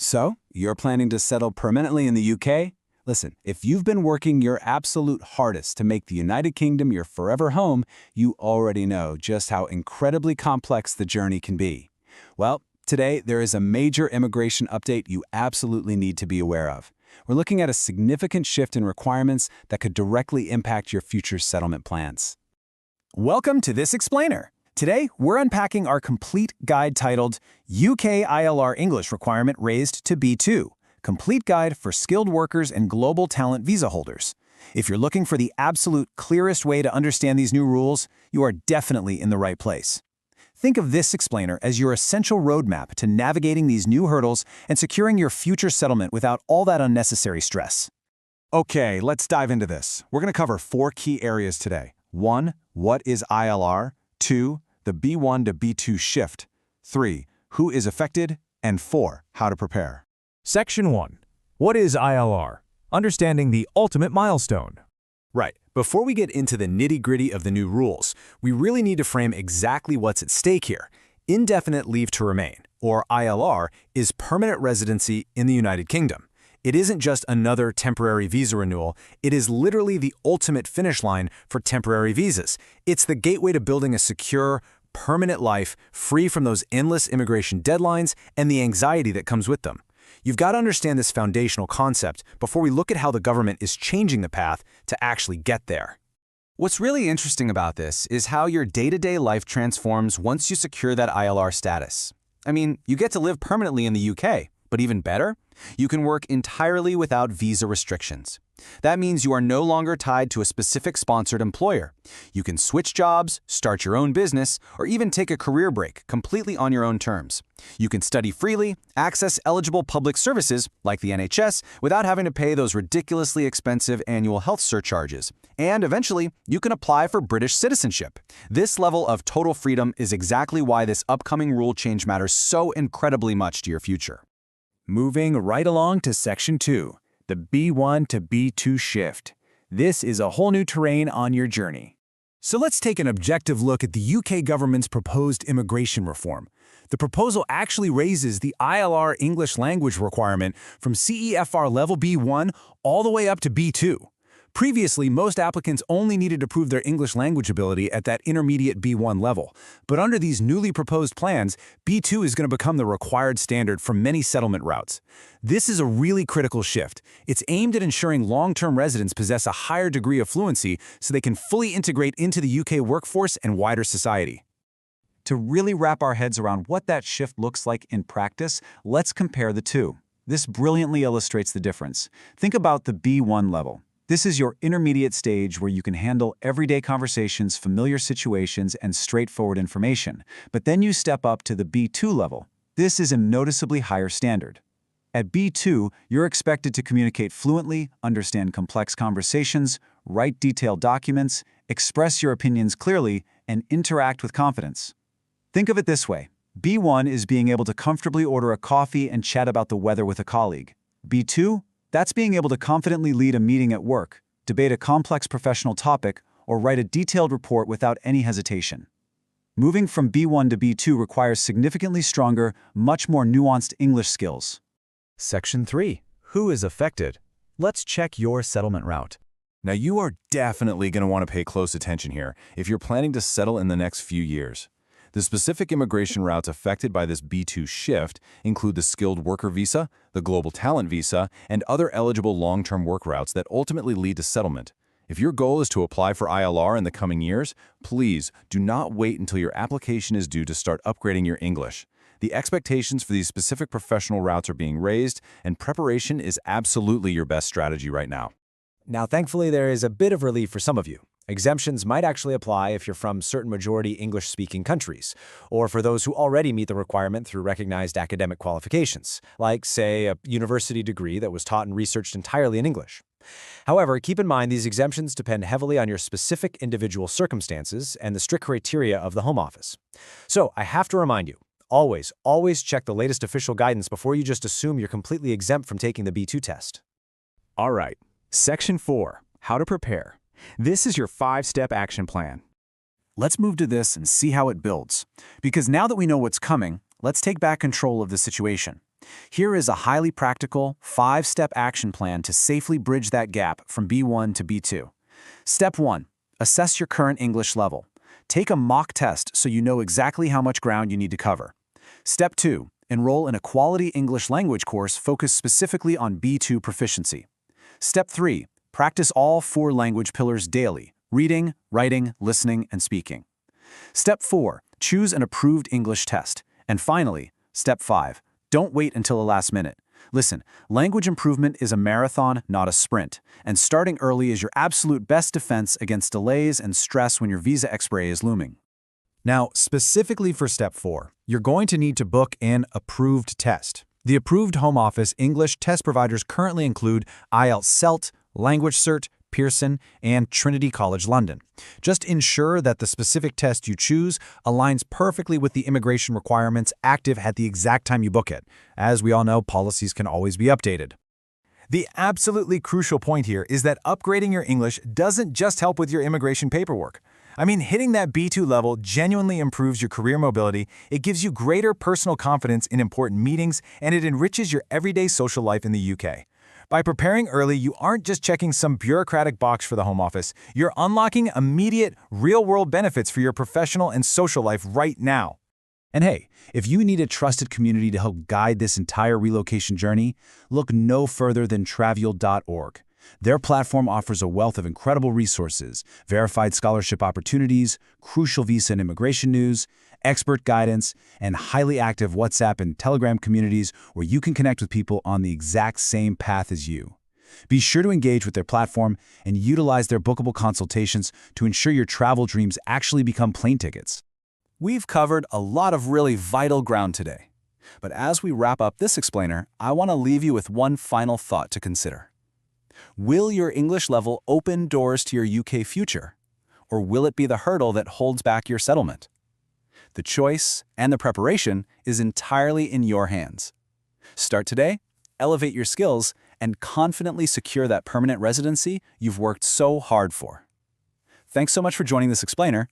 So, you're planning to settle permanently in the UK? Listen, if you've been working your absolute hardest to make the United Kingdom your forever home, you already know just how incredibly complex the journey can be. Well, today there is a major immigration update you absolutely need to be aware of. We're looking at a significant shift in requirements that could directly impact your future settlement plans. Welcome to This Explainer. Today, we're unpacking our complete guide titled UK ILR English Requirement Raised to B2, Complete Guide for Skilled Workers and Global Talent Visa Holders. If you're looking for the absolute clearest way to understand these new rules, you are definitely in the right place. Think of This Explainer as your essential roadmap to navigating these new hurdles and securing your future settlement without all that unnecessary stress. Okay, let's dive into this. We're going to cover 4 key areas today. 1. What is ILR? 2. The B1 to B2 shift. 3. Who is affected? And 4. How to prepare. Section 1. What is ILR? Understanding the ultimate milestone. Right. Before we get into the nitty-gritty of the new rules, we really need to frame exactly what's at stake here. Indefinite Leave to Remain, or ILR, is permanent residency in the United Kingdom. It isn't just another temporary visa renewal, it is literally the ultimate finish line for temporary visas. It's the gateway to building a secure, permanent life free from those endless immigration deadlines and the anxiety that comes with them. You've got to understand this foundational concept before we look at how the government is changing the path to actually get there. What's really interesting about this is how your day-to-day life transforms once you secure that ILR status. I mean, you get to live permanently in the UK, but even better, you can work entirely without visa restrictions. That means you are no longer tied to a specific sponsored employer. You can switch jobs, start your own business, or even take a career break completely on your own terms. You can study freely, access eligible public services like the NHS without having to pay those ridiculously expensive annual health surcharges. And eventually, you can apply for British citizenship. This level of total freedom is exactly why this upcoming rule change matters so incredibly much to your future. Moving right along to Section 2, the B1 to B2 shift. This is a whole new terrain on your journey. So let's take an objective look at the UK government's proposed immigration reform. The proposal actually raises the ILR English language requirement from CEFR level B1 all the way up to B2. Previously, most applicants only needed to prove their English language ability at that intermediate B1 level. But under these newly proposed plans, B2 is going to become the required standard for many settlement routes. This is a really critical shift. It's aimed at ensuring long-term residents possess a higher degree of fluency so they can fully integrate into the UK workforce and wider society. To really wrap our heads around what that shift looks like in practice, let's compare the two. This brilliantly illustrates the difference. Think about the B1 level. This is your intermediate stage where you can handle everyday conversations, familiar situations, and straightforward information. But then you step up to the B2 level. This is a noticeably higher standard. At B2, you're expected to communicate fluently, understand complex conversations, write detailed documents, express your opinions clearly, and interact with confidence. Think of it this way. B1 is being able to comfortably order a coffee and chat about the weather with a colleague. B2? That's being able to confidently lead a meeting at work, debate a complex professional topic, or write a detailed report without any hesitation. Moving from B1 to B2 requires significantly stronger, much more nuanced English skills. Section 3. Who is affected? Let's check your settlement route. Now, you are definitely going to want to pay close attention here if you're planning to settle in the next few years. The specific immigration routes affected by this B2 shift include the skilled worker visa, the global talent visa, and other eligible long-term work routes that ultimately lead to settlement. If your goal is to apply for ILR in the coming years, please do not wait until your application is due to start upgrading your English. The expectations for these specific professional routes are being raised, and preparation is absolutely your best strategy right now. Now, thankfully, there is a bit of relief for some of you. Exemptions might actually apply if you're from certain majority English-speaking countries, or for those who already meet the requirement through recognized academic qualifications, like, say, a university degree that was taught and researched entirely in English. However, keep in mind these exemptions depend heavily on your specific individual circumstances and the strict criteria of the Home Office. So, I have to remind you, always check the latest official guidance before you just assume you're completely exempt from taking the B2 test. All right. Section 4. How to prepare. This is your 5-step action plan. Let's move to this and see how it builds. Because now that we know what's coming, let's take back control of the situation. Here is a highly practical, 5-step action plan to safely bridge that gap from B1 to B2. Step 1. Assess your current English level. Take a mock test so you know exactly how much ground you need to cover. Step 2. Enroll in a quality English language course focused specifically on B2 proficiency. Step 3. Practice all 4 language pillars daily: reading, writing, listening, and speaking. Step 4. Choose an approved English test. And finally, Step 5. Don't wait until the last minute. Listen, language improvement is a marathon, not a sprint, and starting early is your absolute best defense against delays and stress when your visa expiry is looming. Now, specifically for Step 4, you're going to need to book an approved test. The approved Home Office English test providers currently include IELTS CELT, Language Cert, Pearson, and Trinity College London. Just ensure that the specific test you choose aligns perfectly with the immigration requirements active at the exact time you book it. As we all know, policies can always be updated. The absolutely crucial point here is that upgrading your English doesn't just help with your immigration paperwork. I mean, hitting that B2 level genuinely improves your career mobility, it gives you greater personal confidence in important meetings, and it enriches your everyday social life in the UK. By preparing early, you aren't just checking some bureaucratic box for the Home Office, you're unlocking immediate, real-world benefits for your professional and social life right now. And hey, if you need a trusted community to help guide this entire relocation journey, look no further than Travul.org. Their platform offers a wealth of incredible resources, verified scholarship opportunities, crucial visa and immigration news, expert guidance, and highly active WhatsApp and Telegram communities where you can connect with people on the exact same path as you. Be sure to engage with their platform and utilize their bookable consultations to ensure your travel dreams actually become plane tickets. We've covered a lot of really vital ground today. But as we wrap up this explainer, I want to leave you with one final thought to consider. Will your English level open doors to your UK future? Or will it be the hurdle that holds back your settlement? The choice and the preparation is entirely in your hands. Start today, elevate your skills, and confidently secure that permanent residency you've worked so hard for. Thanks so much for joining this explainer,